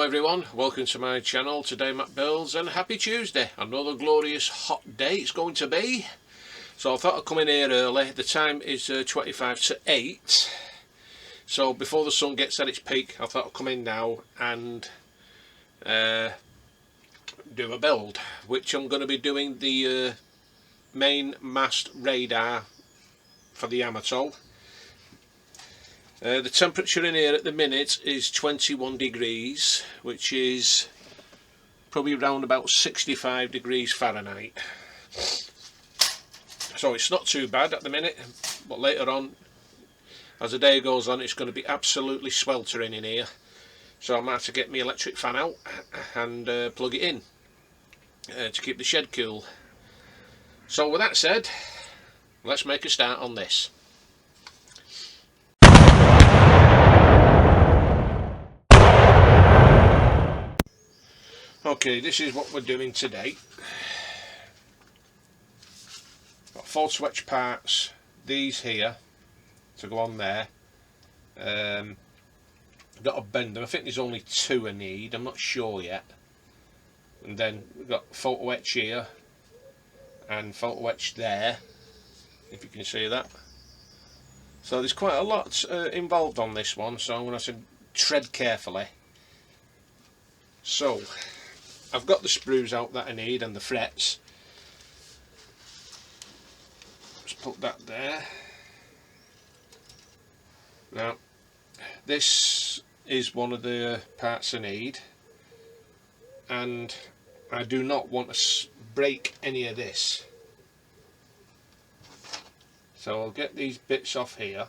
everyone, welcome to my channel. Today Matt builds, and happy Tuesday. Another glorious hot day it's going to be. So I thought I'd come in here early. The time is 25 to 8. So before the sun gets at its peak, I thought I'd come in now and do a build, which I'm going to be doing the main mast radar for the Yamato. The temperature in here at the minute is 21 degrees, which is probably around about 65 degrees Fahrenheit. So it's not too bad at the minute, but later on, as the day goes on, it's going to be absolutely sweltering in here. So I might have to get my electric fan out and plug it in to keep the shed cool. So with that said, let's make a start on this. Okay, this is what we're doing today. Got 4 switch parts, these here to go on there. Got to bend them. I think there's only 2 I need, I'm not sure yet. And then we've got photo etch here and photo etch there, if you can see that. So there's quite a lot involved on this one, so I'm going to have to tread carefully. So I've got the sprues out that I need and the frets. Just put that there. Now this is one of the parts I need, and I do not want to break any of this. So I'll get these bits off here.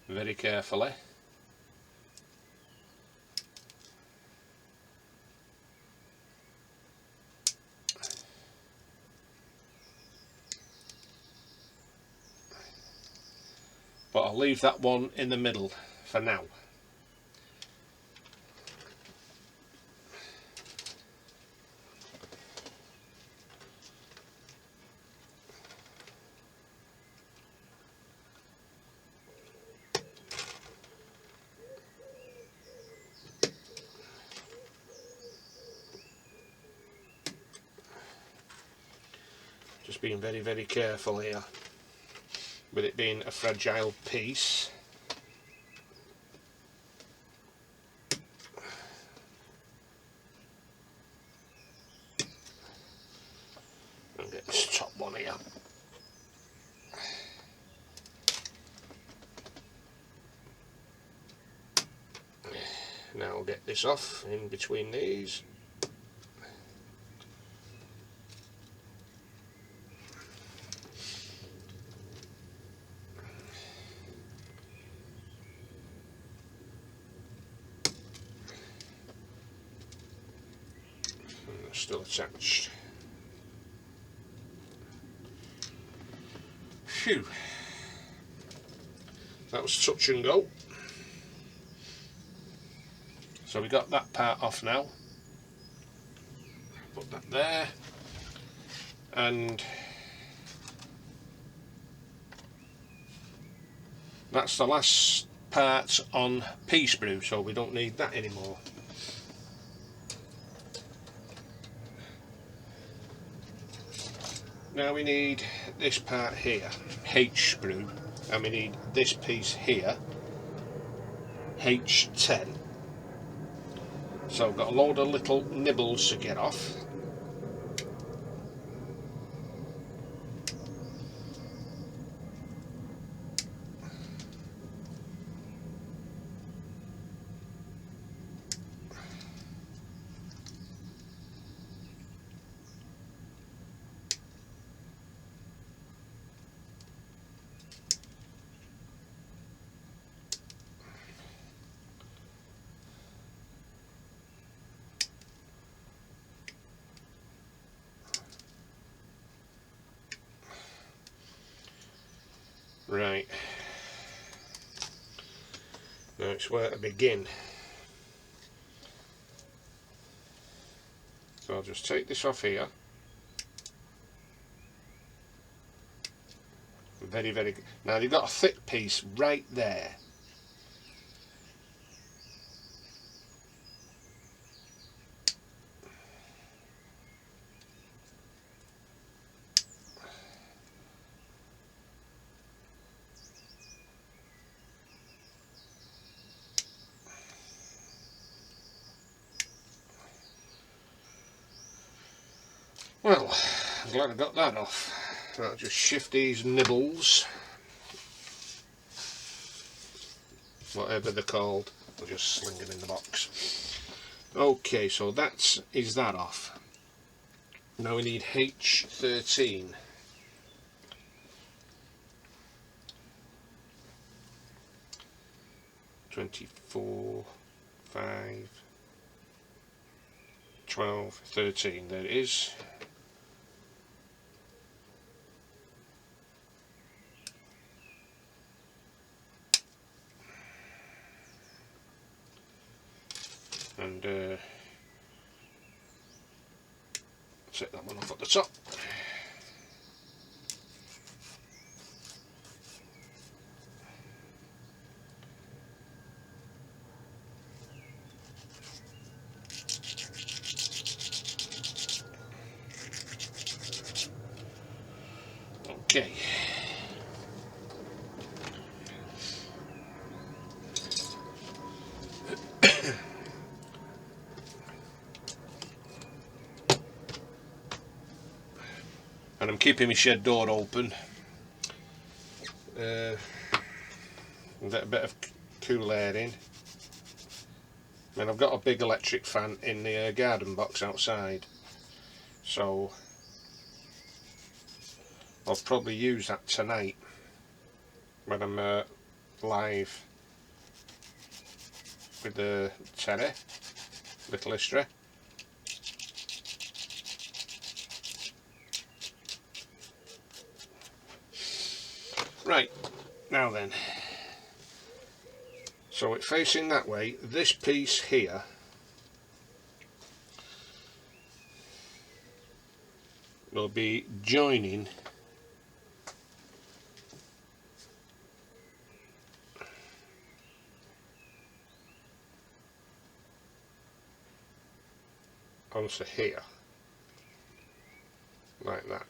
Very carefully. But I'll leave that one in the middle for now. Just being very, very careful here, with it being a fragile piece. I'll get this top one here. Now I'll get this off in between these. Still attached. Phew. That was touch and go. So we got that part off now. Put that there. And that's the last part on P sprue, so we don't need that anymore. Now we need this part here, H sprue, and we need this piece here, H10. So I've got a load of little nibbles to get off. Right, now it's where to begin. So I'll just take this off here. Very, very good. Now you've got a thick piece right there. Well, I'm glad I got that off. I'll just shift these nibbles, whatever they're called. I'll just sling them in the box. Okay, so is that off. Now we need H13. "24, 5, 12, 13. There it is. And set that one off at the top. Okay. And I'm keeping my shed door open. Get a bit of cool air in. And I've got a big electric fan in the garden box outside, so I'll probably use that tonight when I'm live with the Terry, little history. Right, now then, so it's facing that way. This piece here will be joining onto here, like that.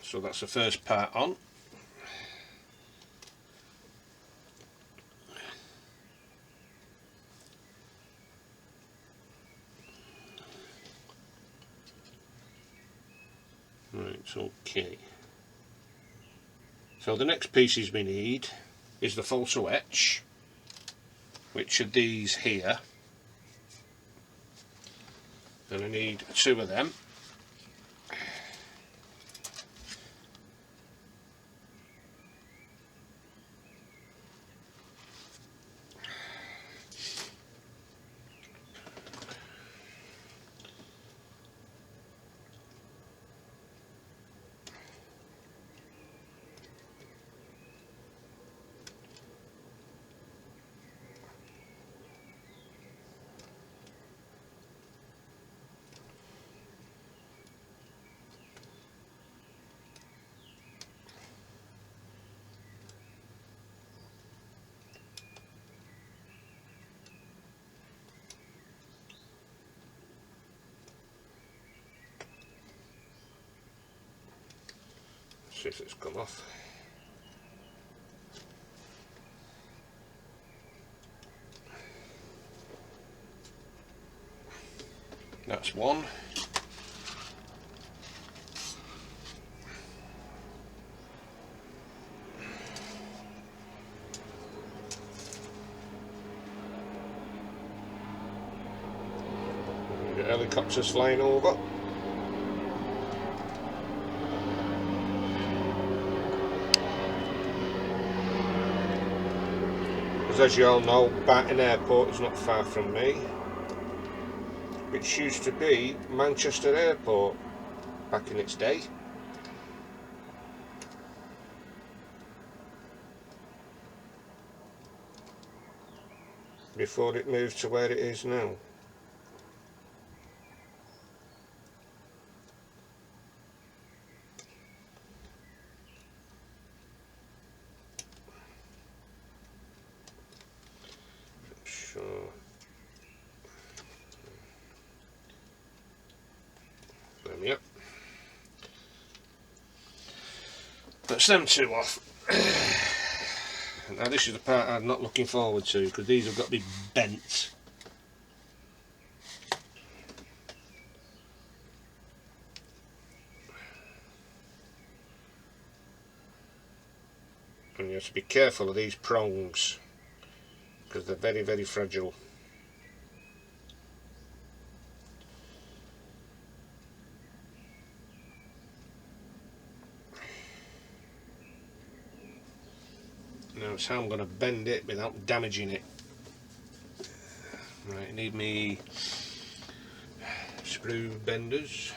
So that's the first part on. Right, okay. So the next pieces we need is the photo etch, which are these here. And I need 2 of them. See if it's come off. That's one. Helicopters flying over. Because as you all know, Barton Airport is not far from me, which used to be Manchester Airport back in its day. Before it moved to where it is now. So there we are. That's them two off. Now this is the part I'm not looking forward to, because these have got to be bent. And you have to be careful of these prongs, because they're very, very fragile. Now it's how I'm going to bend it without damaging it. Right, I need me screw benders.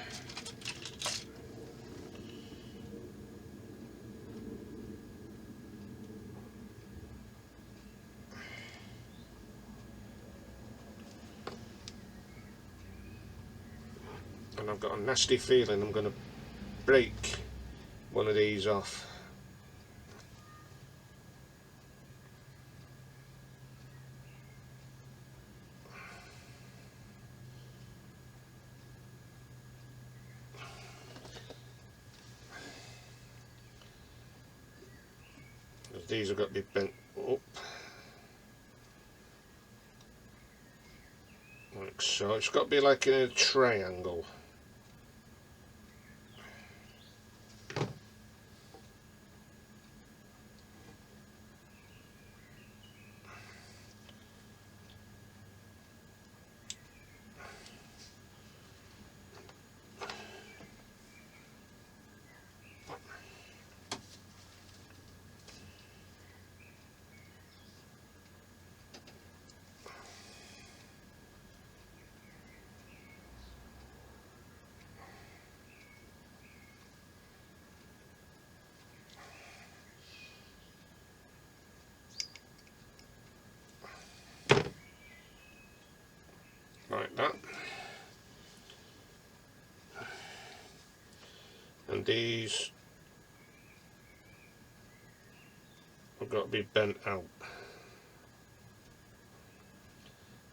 And I've got a nasty feeling I'm going to break one of these off. These have got to be bent up like so. It's got to be like in a triangle. Like that. And these have got to be bent out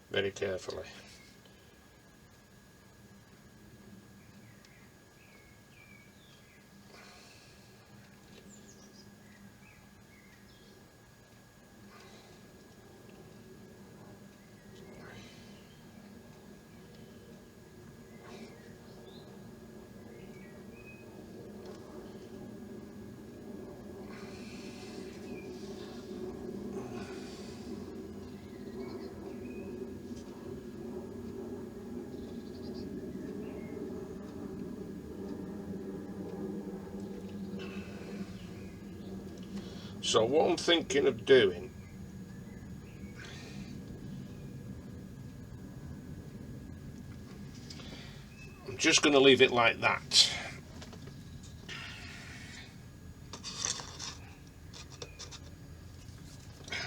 very carefully. So what I'm thinking of doing, I'm just going to leave it like that.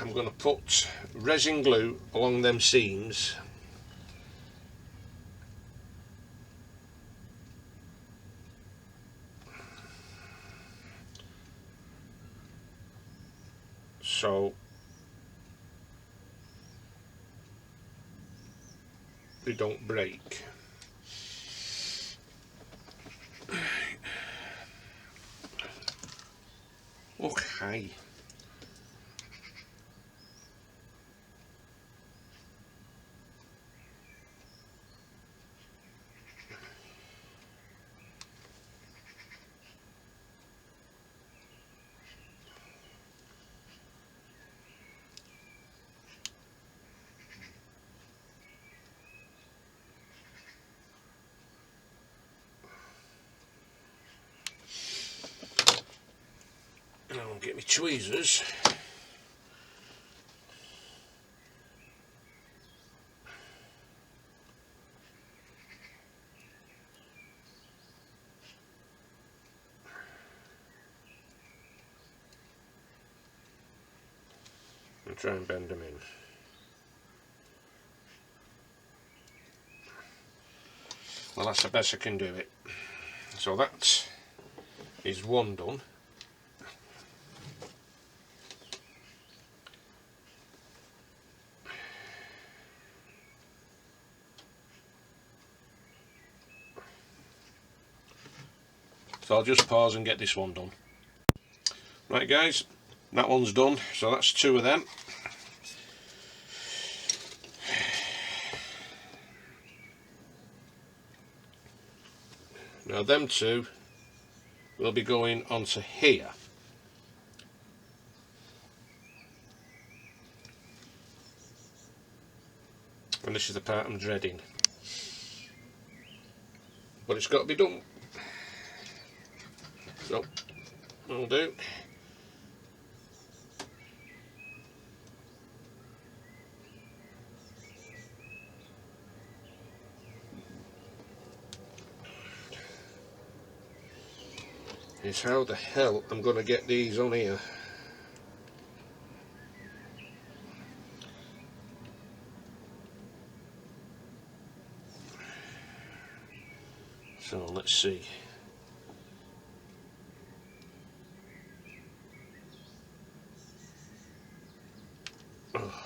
I'm going to put resin glue along them seams. So they don't break. Okay. get my tweezers. And try and bend them in. Well, that's the best I can do it. So that is one done. So I'll just pause and get this one done. Right guys, that one's done, so that's two of them. Now them two will be going onto here. And this is the part I'm dreading. But it's got to be done. So, I'll do. Is how the hell I'm going to get these on here. So let's see. Oh.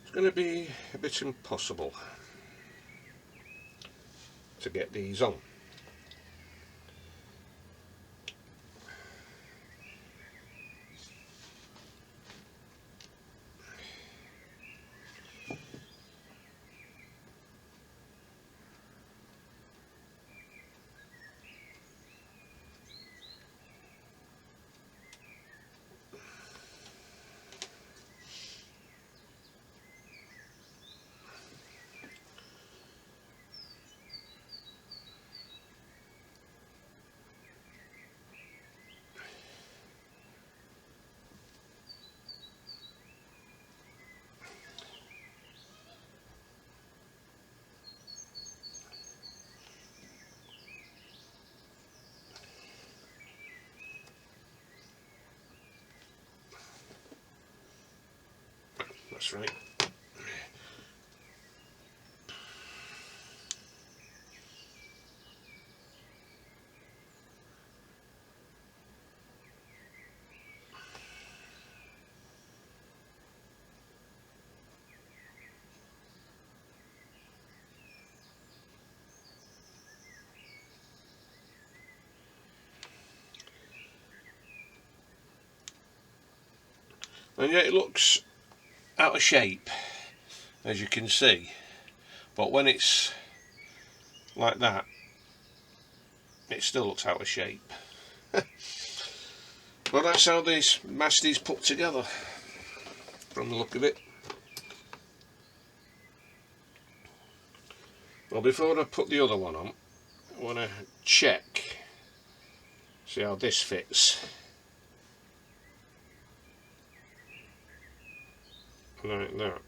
It's going to be a bit impossible to get these on. That's right. And yet it looks out of shape, as you can see, but when it's like that it still looks out of shape. Well, that's how this mast is put together from the look of it. Well, before I put the other one on, I want to check, see how this fits. Like that.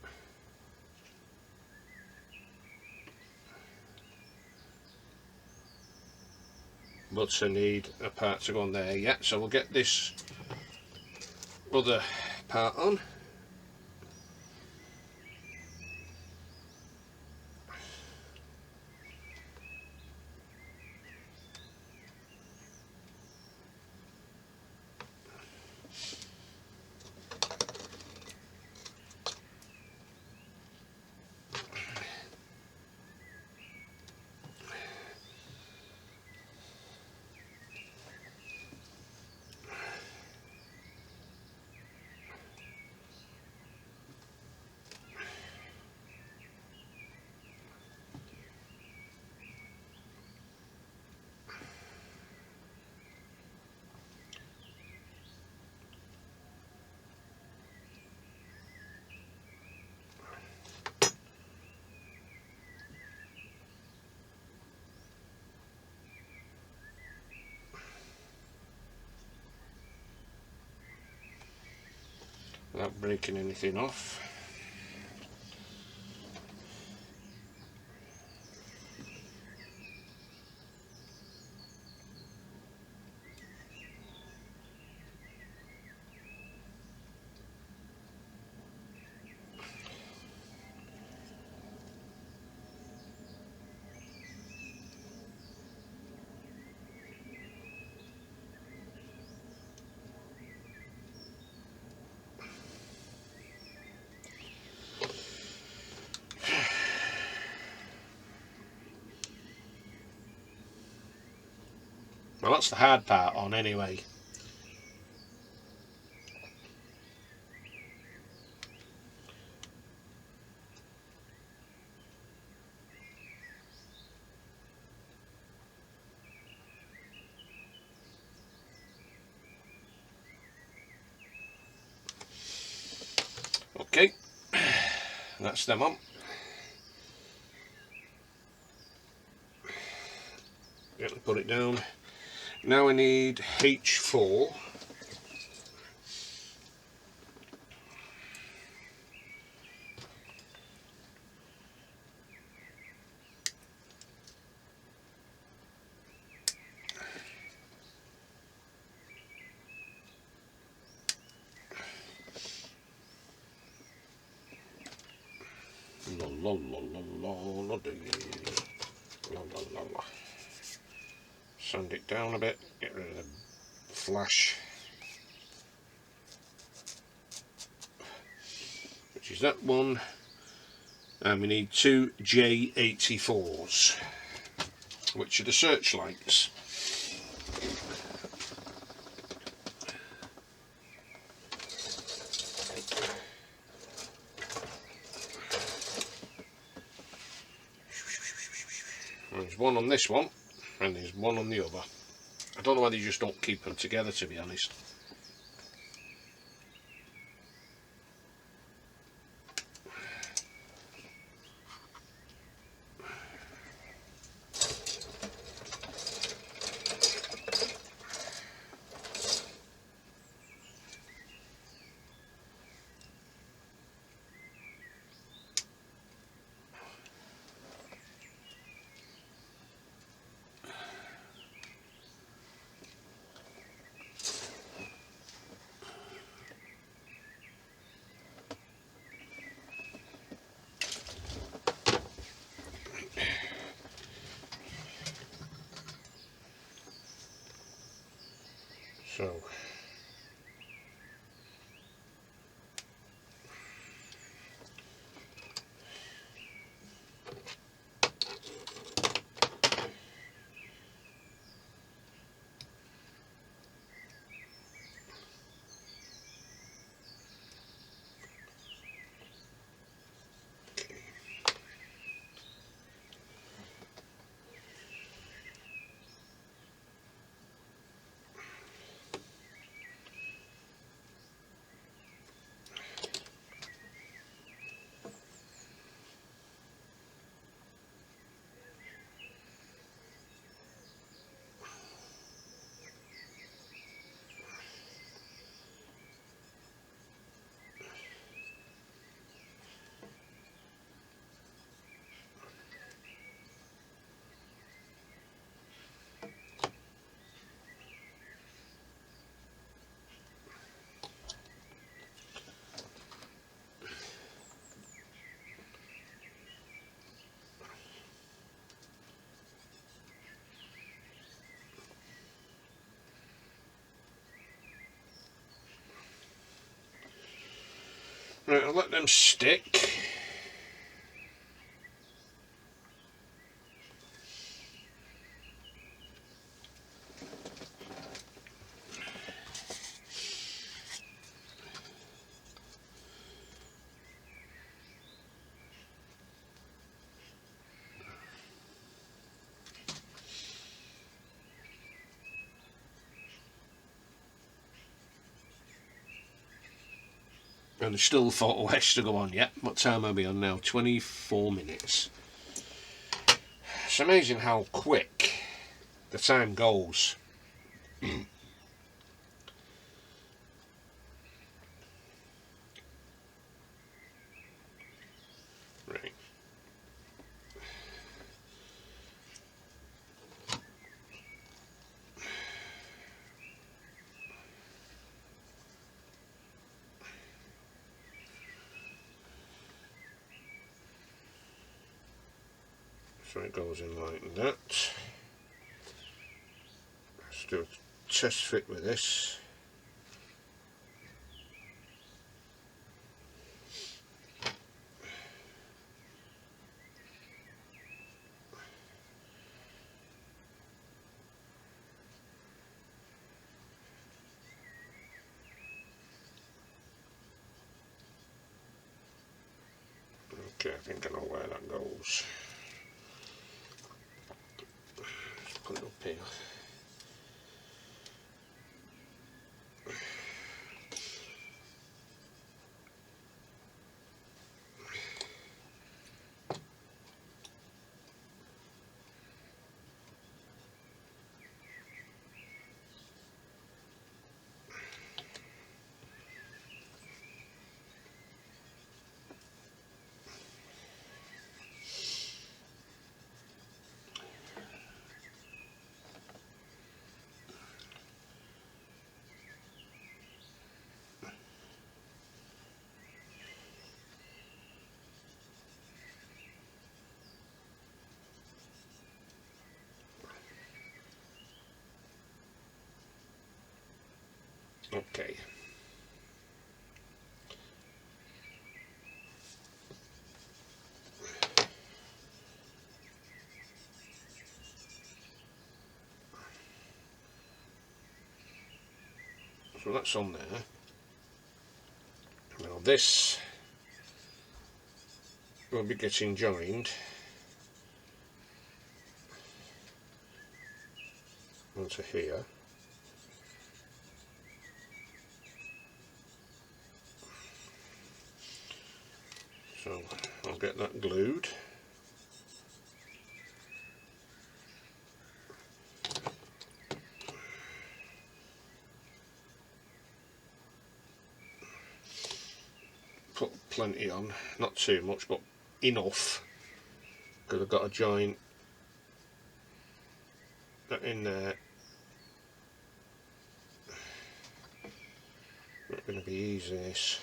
But I need a part to go on there yet, so we'll get this other part on. without breaking anything off. Well, that's the hard part on anyway. Okay, that's them on. Gently put it down. Now we need H4. Sand it down a bit, get rid of the flash, which is that one, and we need two J84s, which are the searchlights. There's one on this one and there's one on the other. I don't know why they just don't keep them together, to be honest. So right, I'll let them stick. And there's still photo etch to go on yet. What time are we on now? 24 minutes. It's amazing how quick the time goes. So it goes in like that. Let's do a test fit with this. Okay, I think I know where that goes. Just put it up here. Okay. So that's on there. Now this will be getting joined onto here. So I'll get that glued. Put plenty on, not too much, but enough, because I've got to join that in there. Not going to be easy, this.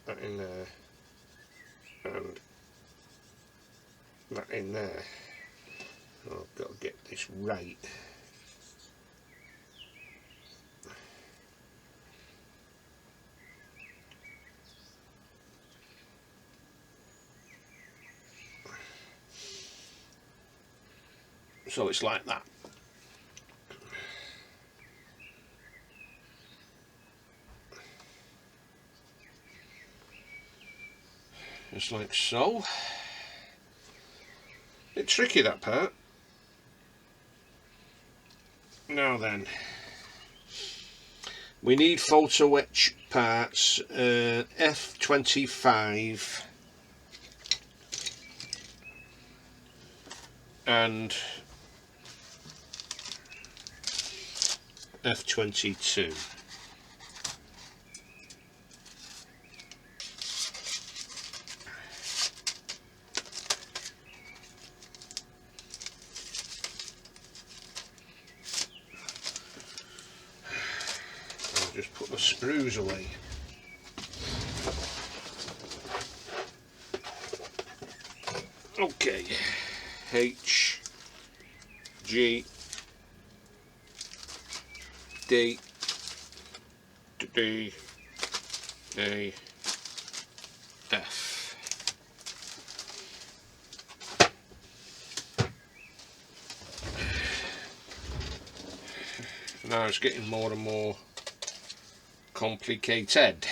That in there, and that in there. I've got to get this right. So it's like that. Just like so. It's tricky, that part. Now then, we need photo etch parts, F25 and F22. I'll just put the screws away. Okay, H, G, D, D, A, F. Now it's getting more and more complicated.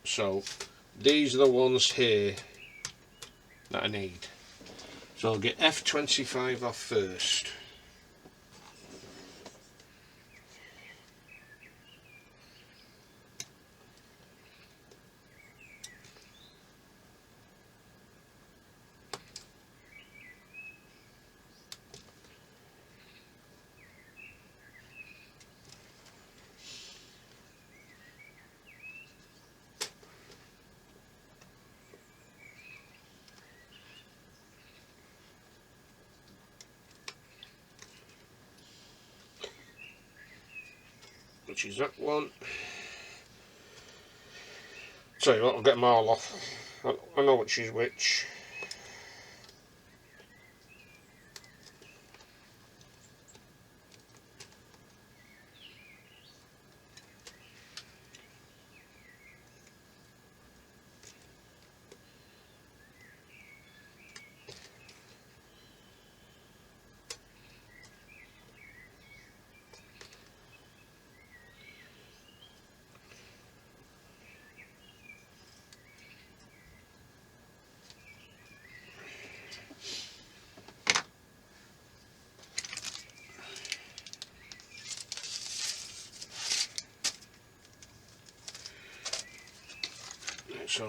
So these are the ones here that I need. So I'll get F25 off first. which is that one. Tell you what, I'll get them all off. I know which is which. So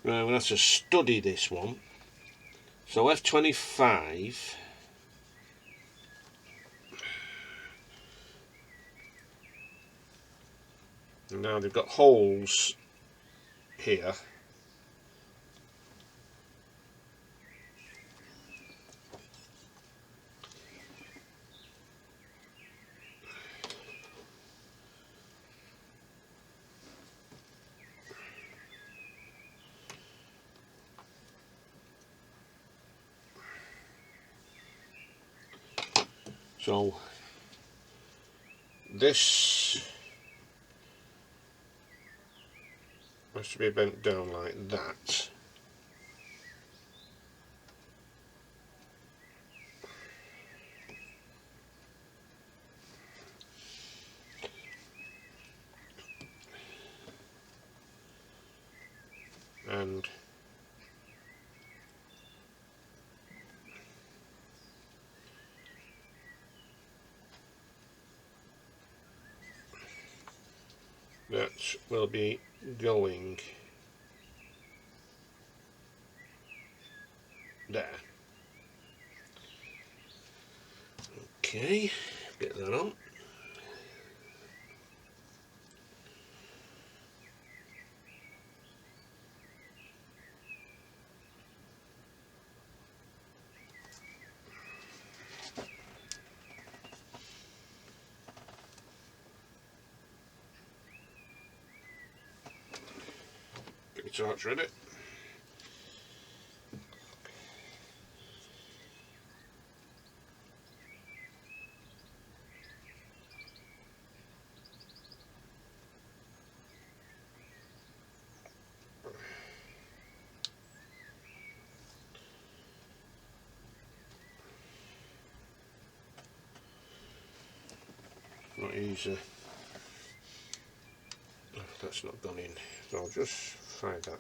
right, I'm going to have to study this one. So F25. Now they've got holes here. So this has to be bent down like that. And that will be going there. Okay, get that on. Get your torch ready. Not easy. Oh, that's not gone in, so I'll just fire that.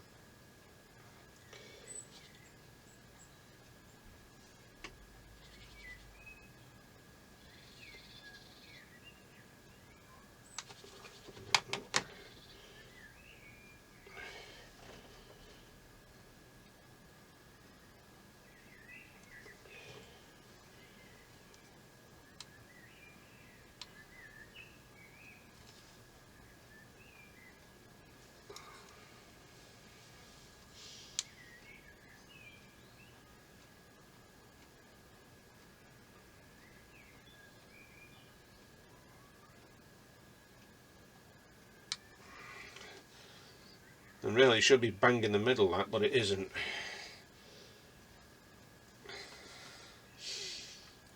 And really it should be bang in the middle that, but it isn't.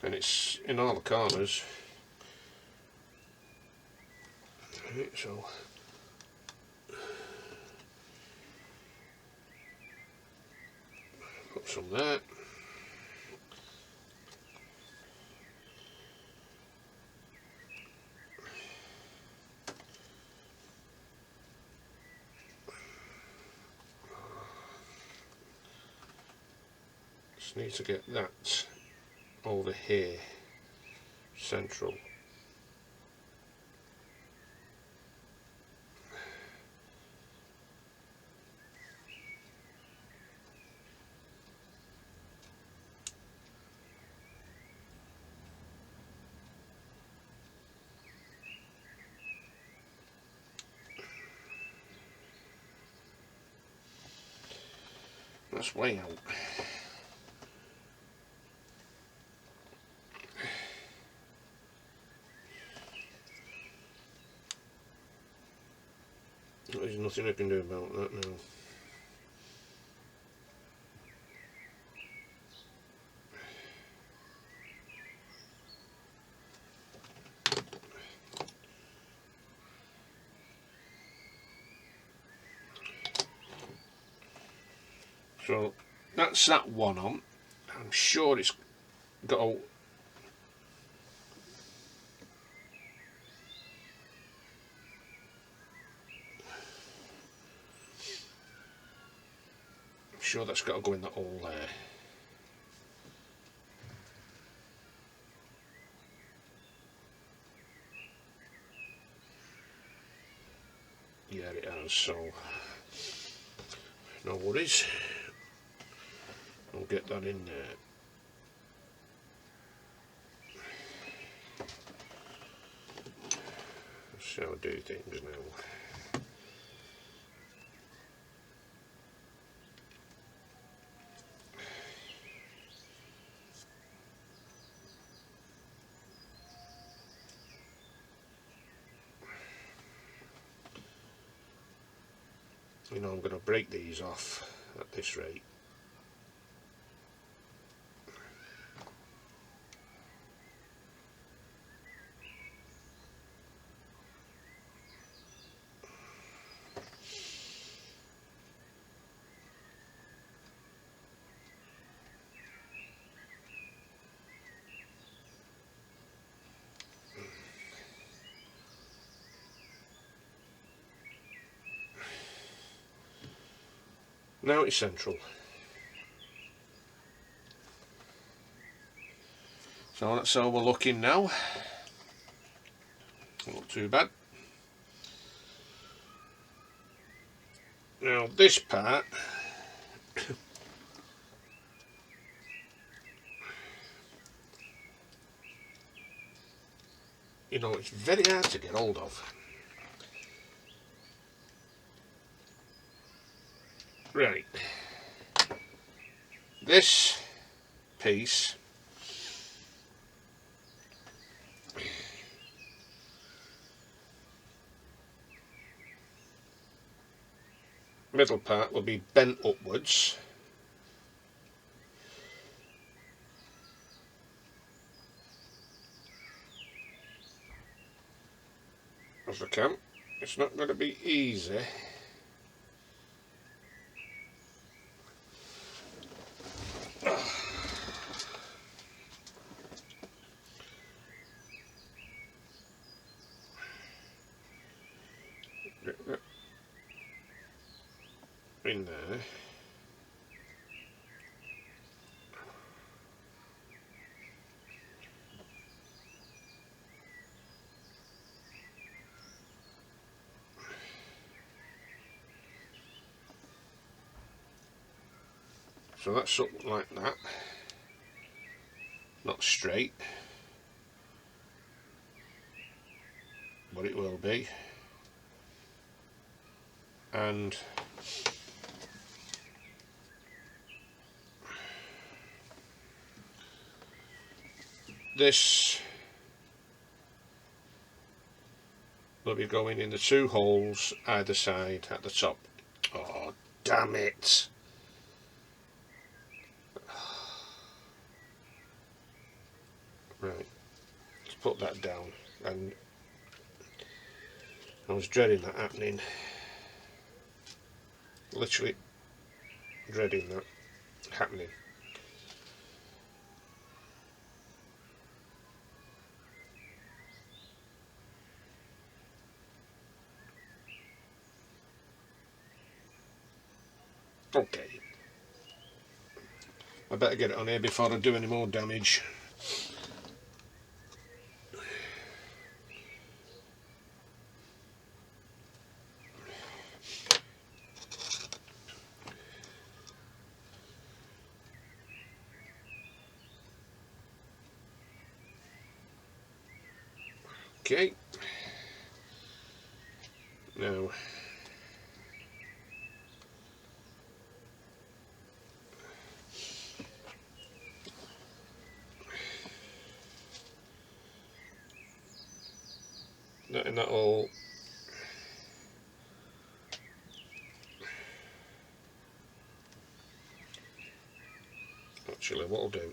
And it's in all the corners. Right, so put some there. Just need to get that over here, central. That's way out. There's nothing I can do about that now. So that's that one on. I'm sure it's got a... I'm sure that's got to go in that hole there. Yeah, it has, so no worries. I'll get that in there. That's how I do things now. You know, I'm going to break these off at this rate. Now it's central. So that's how we're looking now. Not too bad. Now this part, you know, it's very hard to get hold of. Right. This piece middle part will be bent upwards, as I can. It's not going to be easy. In there. So that's something like that. Not straight, but it will be. And this will be going in the two holes either side at the top. Oh, damn it! Right, let's put that down. And I was dreading that happening. Literally dreading that happening. Okay. I better get it on here before I do any more damage. Okay. Now, letting that all actually, what I'll do.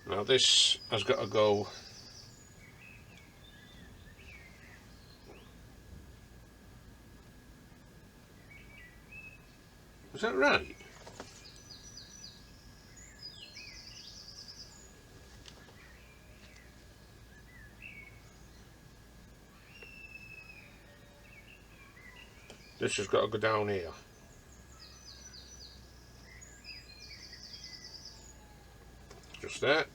Now this has got to go is that right? This has got to go down here. Just that.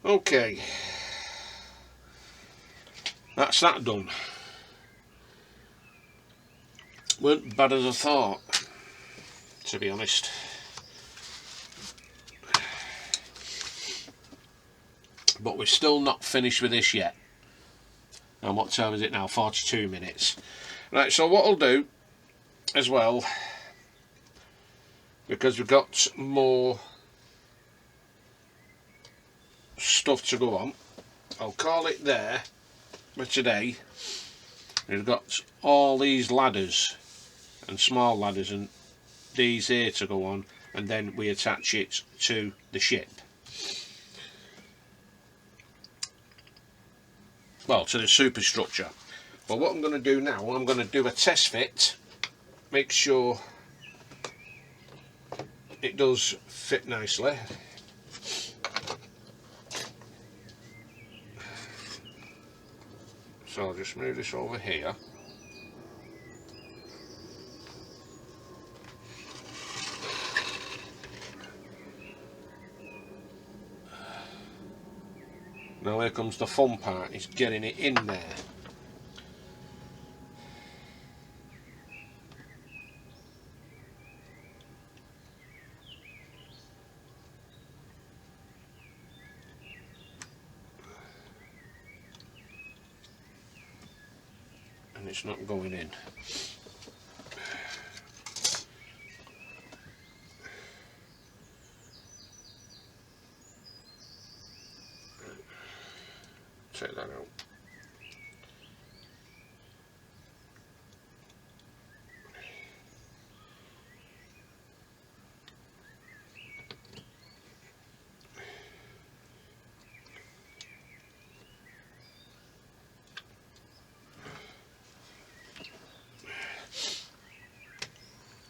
Okay, that's that done. Weren't bad as I thought, to be honest. But we're still not finished with this yet. And what time is it now? 42 minutes. Right, so what I'll do as well, because we've got more stuff to go on, I'll call it there for today. We've got all these ladders and small ladders and these here to go on, and then we attach it to the ship. Well, to the superstructure. Well, what I'm going to do now, I'm going to do a test fit, make sure it does fit nicely. So I'll just move this over here. Now here comes the fun part, is getting it in there. And it's not going in. Take that out.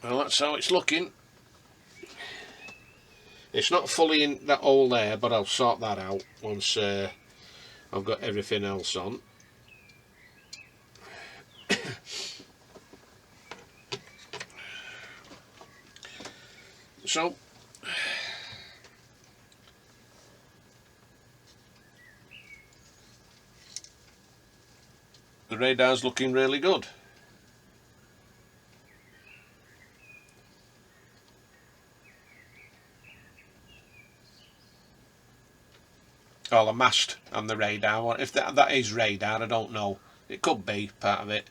Well, that's how it's looking. It's not fully in that hole there, but I'll sort that out once I've got everything else on. So the radar's looking really good. Oh, the mast and the radar. If that is radar, I don't know. It could be part of it,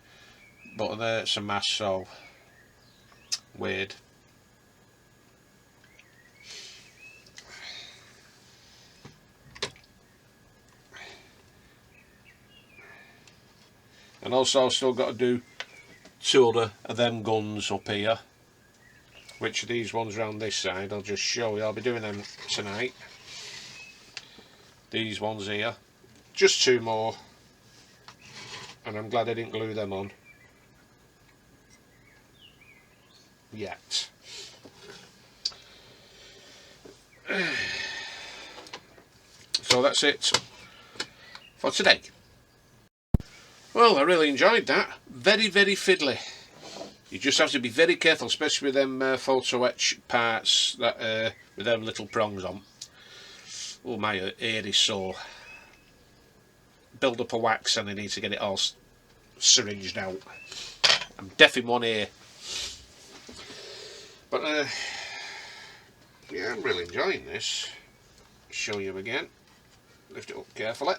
but it's a mast, so weird. And also I've still got to do 2 other of them guns up here, which are these ones around this side. I'll just show you. I'll be doing them tonight. These ones here, just 2 more, and I'm glad I didn't glue them on yet. So that's it for today. Well, I really enjoyed that. Very, very fiddly. You just have to be very careful, especially with them photo etch parts that with them little prongs on. Oh, my ear is sore. Build up a wax and I need to get it all syringed out. I'm deaf in one ear. But yeah, I'm really enjoying this. Show you again. Lift it up carefully.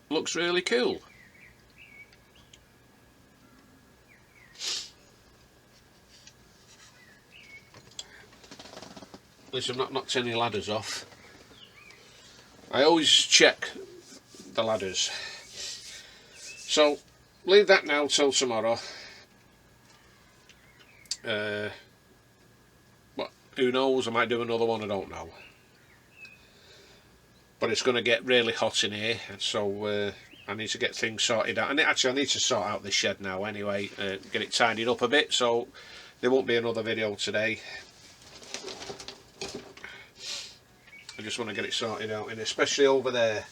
Looks really cool. At least I've not knocked any ladders off. I always check the ladders. So leave that now till tomorrow. But who knows, I might do another one, I don't know. But it's going to get really hot in here, so I need to get things sorted out. And actually I need to sort out this shed now anyway, get it tidied up a bit, so there won't be another video today. I just want to get it sorted out, and especially over there,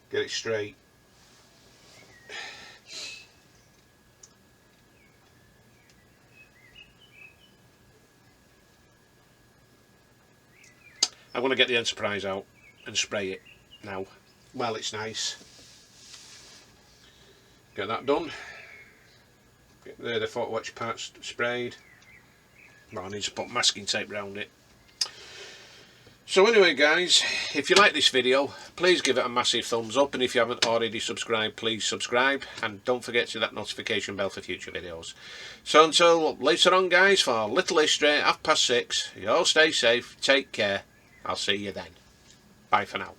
get it straight. I'm going to get the Enterprise out and spray it now while it's nice. Get that done. Get the photo etch parts sprayed. Well, I need to put masking tape around it. So anyway guys, if you like this video, please give it a massive thumbs up, and if you haven't already subscribed, please subscribe, and don't forget to hit that notification bell for future videos. So until later on guys, for Little History, 6:30, you all stay safe, take care, I'll see you then. Bye for now.